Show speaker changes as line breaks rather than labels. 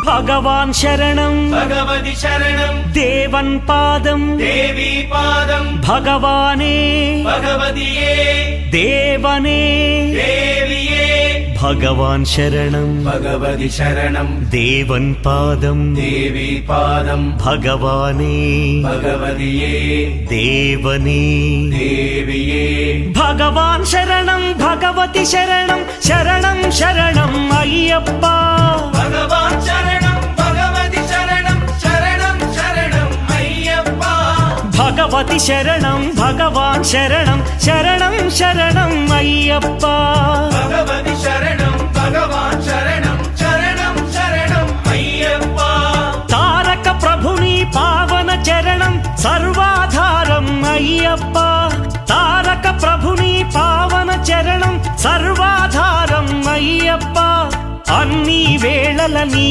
భగవాన్ శరణం
భగవతి శరణం
దేవన్ పాదం
దేవీ పాదం
భగవానే
భగవతియే
దేవనే
దేవియే
భగవాన్ శరణం
భగవతి శరణం
దేవన్ పాదం
దేవీ పాదం
భగవానే
భగవతియే
దేవనే
దేవియే
భగవాన్ శరణం భగవతి శరణం శరణం శరణం అయ్యప్ప
భగవాన్ శరణం భగవతి శరణం శరణం శరణం అయ్యప్ప
భగవతి శరణం భగవాన్ శరణం శరణం శరణం అయ్యప్ప
భగవతి శరణం భగవాన్ శరణం శరణం శరణం అయ్యప్ప
తారక ప్రభుని పావన చరణం సర్వాధారం అయ్యప్ప తారక ప్రభుని పావన చరణం సర్వాధారం అయ్యప్ప అన్ని వేళల నీ